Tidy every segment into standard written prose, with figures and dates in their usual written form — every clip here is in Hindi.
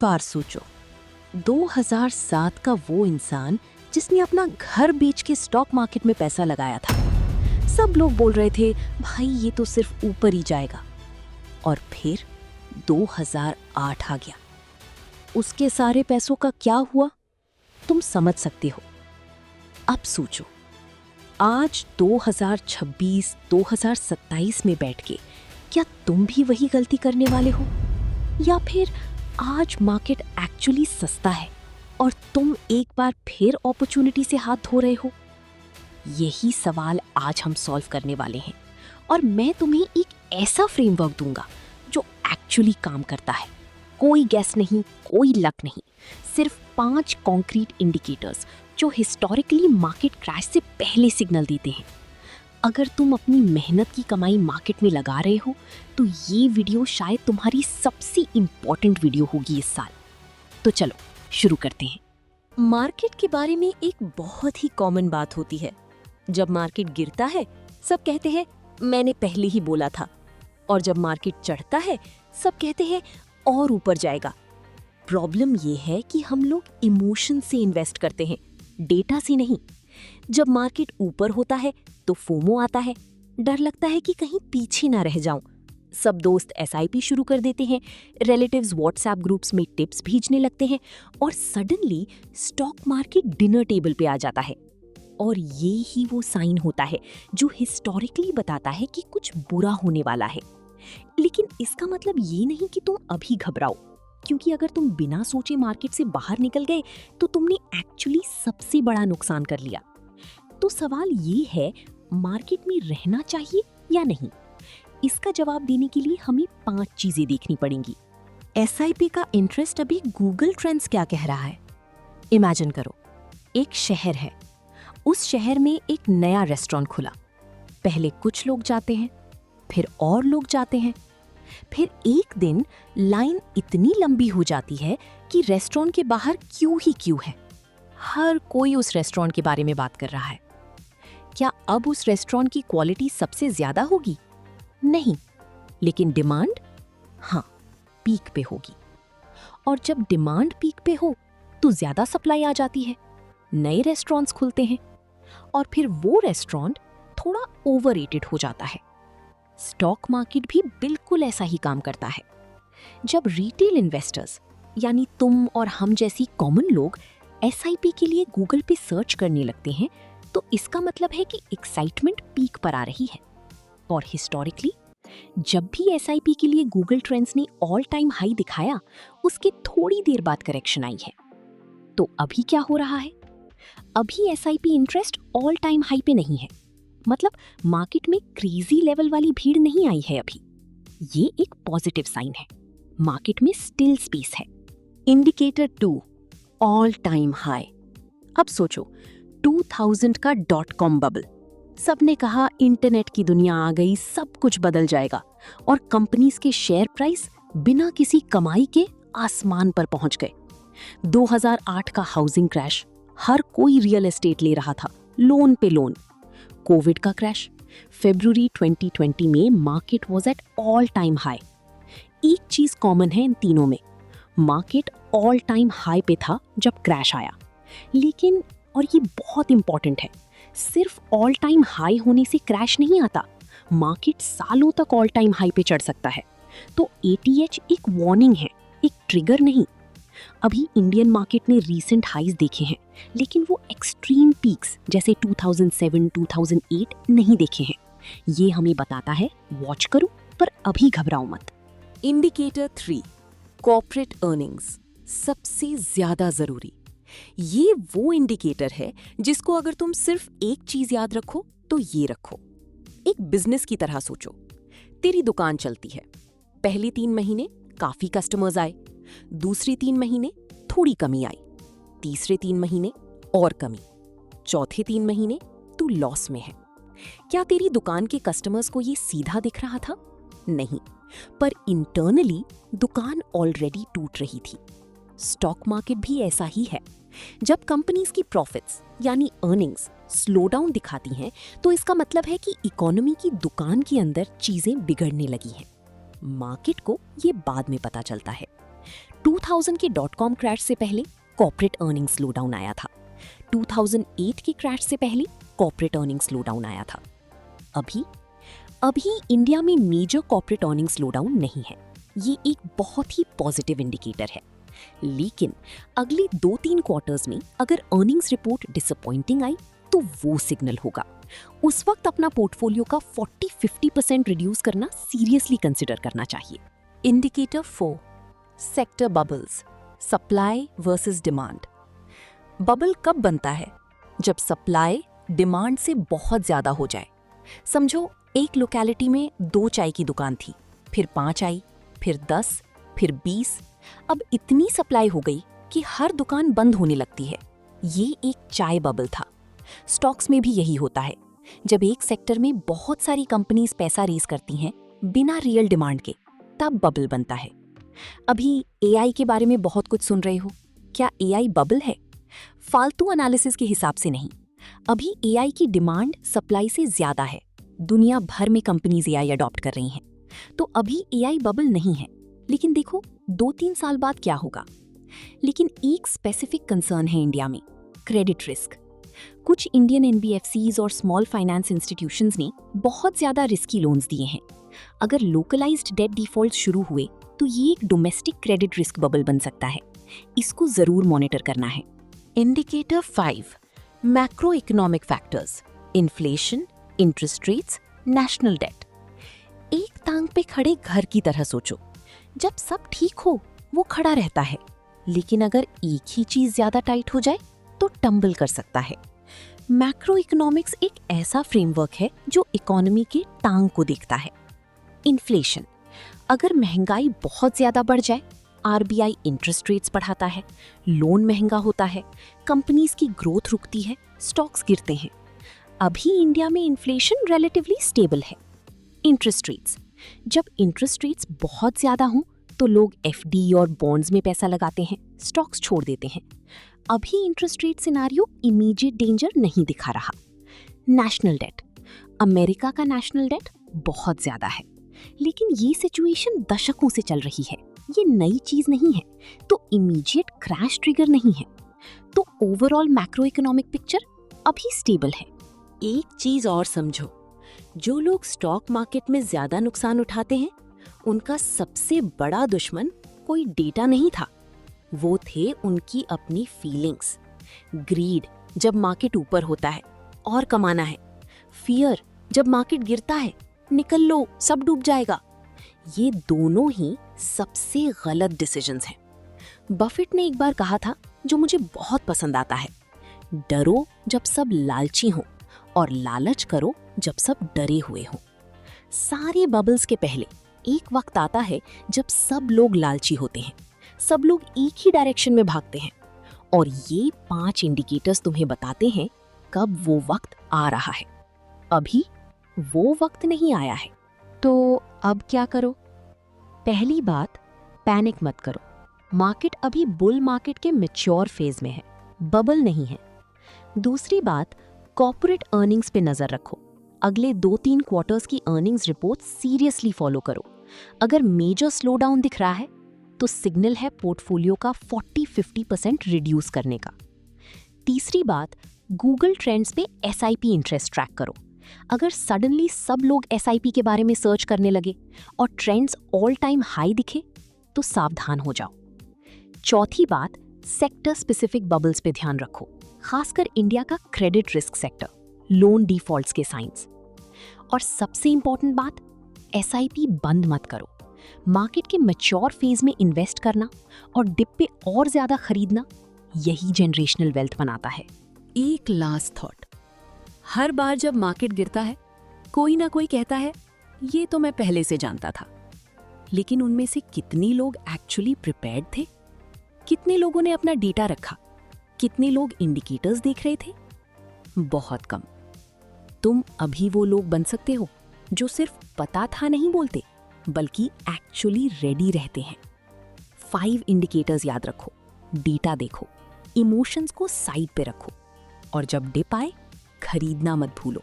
बार सोचो, 2007 का वो इंसान जिसने अपना घर बेच के स्टॉक मार्केट में पैसा लगाया था। सब लोग बोल रहे थे भाई ये तो सिर्फ ऊपर ही जाएगा। और फिर 2008 आ गया। उसके सारे पैसों का क्या हुआ तुम समझ सकते हो। अब सोचो, आज 2026 2027 में बैठ के क्या तुम भी वही गलती करने वाले हो, या फिर आज मार्केट एक्चुअली सस्ता है और तुम एक बार फिर अपॉर्चुनिटी से हाथ धो रहे हो? यही सवाल आज हम सॉल्व करने वाले हैं और मैं तुम्हें एक ऐसा फ्रेमवर्क दूंगा जो एक्चुअली काम करता है। कोई गैस नहीं, कोई लक नहीं, सिर्फ 5 कॉन्क्रीट इंडिकेटर्स जो हिस्टोरिकली मार्केट क्रैश से पहले सिग्नल देते हैं। अगर तुम अपनी मेहनत की कमाई मार्केट में लगा रहे हो तो ये वीडियो शायद तुम्हारी सबसे इम्पोर्टेंट वीडियो होगी इस साल। तो चलो शुरू करते हैं। मार्केट के बारे में एक बहुत ही कॉमन बात होती है, जब मार्केट गिरता है सब कहते हैं मैंने पहले ही बोला था, और जब मार्केट चढ़ता है सब कहते हैं और ऊपर जाएगा। प्रॉब्लम ये है कि हम लोग इमोशन से इन्वेस्ट करते हैं, डेटा से नहीं। जब मार्केट ऊपर होता है तो फोमो आता है, डर लगता है कि कहीं पीछे ना रह जाऊं। सब दोस्त एसआईपी शुरू कर देते हैं, रिलेटिव्स व्हाट्सएप ग्रुप्स में टिप्स भेजने लगते हैं और suddenly stock market dinner table पे आ जाता है। और ये ही वो साइन होता है जो हिस्टोरिकली बताता है कि कुछ बुरा होने वाला है। लेकिन इसका मतलब ये नहीं कि तुम अभी घबराओ, क्योंकि अगर तुम बिना सोचे मार्केट से बाहर निकल गए तो तुमने एक्चुअली सबसे बड़ा नुकसान कर लिया। तो सवाल ये है, मार्केट में रहना चाहिए या नहीं? इसका जवाब देने के लिए हमें 5 चीजें देखनी पड़ेंगी। एसआईपी का इंटरेस्ट अभी गूगल ट्रेंड्स क्या कह रहा है। इमेजिन करो, एक शहर है, उस शहर में एक नया रेस्टोरेंट खुला। पहले कुछ लोग जाते हैं, फिर और लोग जाते हैं, फिर एक दिन लाइन इतनी लंबी हो जाती है कि रेस्टोरेंट के बाहर क्यू है। हर कोई उस रेस्टोरेंट के बारे में बात कर रहा है। क्या अब उस रेस्टोरेंट की क्वालिटी सबसे ज्यादा होगी? नहीं, लेकिन डिमांड, हाँ, पीक पे होगी। और जब डिमांड पीक पे हो तो ज्यादा सप्लाई आ जाती है, नए रेस्टोरेंट्स खुलते हैं और फिर वो रेस्टोरेंट थोड़ा ओवररेटेड हो जाता है। स्टॉक मार्केट भी बिल्कुल ऐसा ही काम करता है। जब रिटेल इन्वेस्टर्स यानी तुम और हम जैसी कॉमन लोग एसआईपी के लिए गूगल पे सर्च करने लगते हैं तो इसका मतलब है कि एक्साइटमेंट पीक पर आ रही है। और हिस्टोरिकली जब भी एसआईपी के लिए गूगल ट्रेंड्स ने ऑल टाइम हाई दिखाया, उसके थोड़ी देर बाद करेक्शन आई है। तो अभी क्या हो रहा है? अभी SIP interest all time high पे नहीं है, मतलब मार्केट में क्रेजी लेवल वाली भीड़ नहीं आई है अभी। ये एक पॉजिटिव साइन है, मार्केट में स्टिल स्पेस है। Indicator 2, all time high. अब सोचो, 2000 का .com बबल। सबने कहा इंटरनेट की दुनिया आ गई, सब कुछ बदल जाएगा, और कंपनीज के शेयर प्राइस बिना किसी कमाई के आसमान पर पहुंच गए। 2008 का हाउसिंग क्रैश, हर कोई रियल एस्टेट ले रहा था, लोन पे लोन। कोविड का क्रैश, फरवरी 2020 में market was at all time high. एक चीज कॉमन है इन तीनों में, मार्केट ऑल टाइम हाई पे था जब क्रैश आया। लेकिन, और ये बहुत इंपॉर्टेंट है, सिर्फ ऑल टाइम हाई होने से क्रैश नहीं आता, मार्केट सालों तक ऑल टाइम हाई पे चढ़ सकता है। तो एटीएच एक वार्निंग है, एक ट्रिगर नहीं। अभी इंडियन मार्केट ने रीसेंट हाईज देखे हैं, लेकिन वो एक्सट्रीम पीक्स जैसे 2007 2008 नहीं देखे हैं। ये हमें बताता है वॉच करो, पर अभी घबराओ मत। इंडिकेटर 3, कॉर्पोरेट अर्निंग्स, सबसे ज्यादा जरूरी। ये वो इंडिकेटर है जिसको अगर तुम सिर्फ एक चीज याद रखो तो ये रखो। एक बिजनेस की तरह सोचो, तेरी दुकान चलती है, पहले 3 महीने काफी कस्टमर्स आए, दूसरे 3 महीने थोड़ी कमी आई, तीसरे 3 महीने और कमी, चौथे 3 महीने तू लॉस में है। क्या तेरी दुकान के कस्टमर्स को ये सीधा दिख रहा था? नहीं, पर इंटरनली दुकान ऑलरेडी टूट रही थी। स्टॉक मार्केट भी ऐसा ही है। जब कंपनीज की प्रॉफिट्स यानी अर्निंग्स स्लो डाउन दिखाती हैं तो इसका मतलब है कि इकोनॉमी की दुकान के अंदर चीजें बिगड़ने लगी हैं। मार्केट को ये बाद में पता चलता है। 2000 के .com क्रैश से पहले कॉर्पोरेट अर्निंग स्लोडाउन आया था। 2008 के क्रैश से पहले कॉर्पोरेट अर्निंग स्लोडाउन आया था। अभी इंडिया में मेजर कॉर्पोरेट अर्निंग स्लोडाउन नहीं है। ये एक बहुत ही पॉजिटिव इंडिकेटर है। लेकिन अगले 2-3 क्वार्टर्स में अगर अर्निंग्स रिपोर्ट डिसअपॉइंटिंग आई तो वो सिग्नल होगा। उस वक्त अपना पोर्टफोलियो का 40-50% रिड्यूस करना सीरियसली कंसिडर करना चाहिए। Indicator 4, sector bubbles, supply versus demand. Bubble कब बनता है? जब सप्लाई डिमांड से बहुत ज्यादा हो जाए। समझो एक लोकेलिटी में 2 चाय की दुकान थी, फिर 5 आई, फिर 10, फिर 20। अब इतनी सप्लाई हो गई कि हर दुकान बंद होने लगती है। ये एक चाय बबल था। स्टॉक्स में भी यही होता है। जब एक सेक्टर में बहुत सारी कंपनीज पैसा रेज करती हैं बिना रियल डिमांड के, तब बबल बनता है। अभी एआई के बारे में बहुत कुछ सुन रहे हो। क्या एआई बबल है? फालतू एनालिसिस के हिसाब से नहीं। अभी एआई की डिमांड सप्लाई से ज्यादा है। दुनिया भर में कंपनीज एआई अडॉप्ट कर रही हैं। तो अभी एआई बबल नहीं है। लेकिन देखो 2-3 साल बाद क्या होगा। लेकिन एक स्पेसिफिक कंसर्न है इंडिया में, क्रेडिट रिस्क। कुछ इंडियन एनबीएफसीज और स्मॉल फाइनेंस इंस्टीट्यूशंस ने बहुत ज्यादा रिस्की लोन्स दिए हैं। अगर लोकलाइज्ड डेट डिफॉल्ट शुरू हुए तो ये एक डोमेस्टिक क्रेडिट रिस्क बबल बन सकता है। इसको जरूर मॉनिटर करना है। Indicator 5, macro economic factors, inflation, interest rates, national debt. एक टांग पे खड़े घर की तरह सोचो। जब सब ठीक हो वो खड़ा रहता है, लेकिन अगर एक ही चीज ज्यादा टाइट हो जाए तो टंबल कर सकता है। मैक्रो इकोनॉमिक्स एक ऐसा फ्रेमवर्क है जो इकोनॉमी के टांग को देखता है। इन्फ्लेशन, अगर महंगाई बहुत ज्यादा बढ़ जाए, आरबीआई इंटरेस्ट रेट्स बढ़ाता है, लोन महंगा होता है, कंपनीज की ग्रोथ रुकती है, स्टॉक्स गिरते हैं। अभी इंडिया में इन्फ्लेशन रिलेटिवली स्टेबल है। इंटरेस्ट रेट्स, जब इंटरेस्ट रेट्स बहुत ज्यादा हों तो लोग एफडी और बॉन्ड्स में पैसा लगाते हैं, स्टॉक्स छोड़ देते हैं। अभी interest rate scenario immediate danger नहीं दिखा रहा। नेशनल डेट, अमेरिका का नेशनल डेट बहुत ज्यादा है, लेकिन ये सिचुएशन दशकों से चल रही है। ये नई चीज नहीं है, तो इमीडिएट क्रैश ट्रिगर नहीं है। तो ओवरऑल मैक्रो इकोनॉमिक पिक्चर अभी स्टेबल है। एक चीज और समझो, जो लोग स्टॉक मार्केट में ज्यादा नुकसान उठाते हैं, उनका सबसे बड़ा दुश्मन कोई डेटा नहीं था, वो थे उनकी अपनी फीलिंग्स। ग्रीड, जब मार्केट ऊपर होता है और कमाना है। फियर, जब मार्केट गिरता है, निकल लो सब डूब जाएगा। ये दोनों ही सबसे गलत डिसीजंस हैं। बफेट ने एक बार कहा था, जो मुझे बहुत पसंद आता है, डरो जब सब लालची हों और लालच करो जब सब डरे हुए हों। सारे बबल्स के पहले एक वक्त आता है जब सब लोग लालची होते हैं, सब लोग एक ही डायरेक्शन में भागते हैं, और ये 5 इंडिकेटर्स तुम्हें बताते हैं कब वो वक्त आ रहा है। अभी वो वक्त नहीं आया है। तो अब क्या करो? पहली बात, पैनिक मत करो। मार्केट अभी बुल मार्केट के मैच्योर फेज में है, बबल नहीं है। दूसरी बात, कॉर्पोरेट अर्निंग्स पे नजर रखो। अगले 2-3 क्वार्टर्स की अर्निंग्स रिपोर्ट सीरियसली फॉलो करो। अगर मेजर स्लोडाउन दिख रहा है तो सिग्नल है पोर्टफोलियो का 40-50% रिड्यूस करने का। तीसरी बात, गूगल ट्रेंड्स पे एसआईपी इंटरेस्ट ट्रैक करो। अगर सडनली सब लोग एसआईपी के बारे में सर्च करने लगे और ट्रेंड्स ऑल टाइम हाई दिखे तो सावधान हो जाओ। चौथी बात, सेक्टर स्पेसिफिक बबल्स पे ध्यान रखो, खासकर इंडिया का credit risk sector, loan defaults के साइंस। और सबसे इंपॉर्टेंट बात, एसआईपी बंद मत करो। मार्केट के मैच्योर फेज में इन्वेस्ट करना और डिप पे और ज्यादा खरीदना, यही जनरेशनल वेल्थ बनाता है। एक लास्ट थॉट, हर बार जब मार्केट गिरता है कोई ना कोई कहता है ये तो मैं पहले से जानता था, लेकिन उनमें से कितने लोग एक्चुअली प्रिपेयर्ड थे? कितने लोगों ने अपना डेटा रखा? कितने लोग इंडिकेटर्स देख रहे थे? बहुत कम। तुम अभी वो लोग बन सकते हो जो सिर्फ पता था नहीं बोलते, बल्कि एक्चुअली रेडी रहते हैं। 5 इंडिकेटर्स याद रखो, डेटा देखो, इमोशंस को साइड पे रखो, और जब डिप आए खरीदना मत भूलो,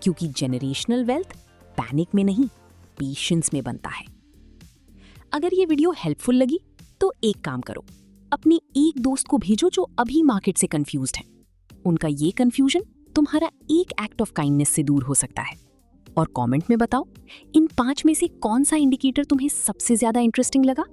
क्योंकि जनरेशनल वेल्थ पैनिक में नहीं, पेशेंस में बनता है। अगर ये वीडियो हेल्पफुल लगी तो एक काम करो, अपनी एक दोस्त को भेजो जो अभी मार्केट से कंफ्यूज्ड है। उनका ये कंफ्यूजन तुम्हारा एक एक्ट ऑफ काइंडनेस से दूर हो सकता है। और कमेंट में बताओ, इन 5 में से कौन सा इंडिकेटर तुम्हें सबसे ज्यादा इंटरेस्टिंग लगा।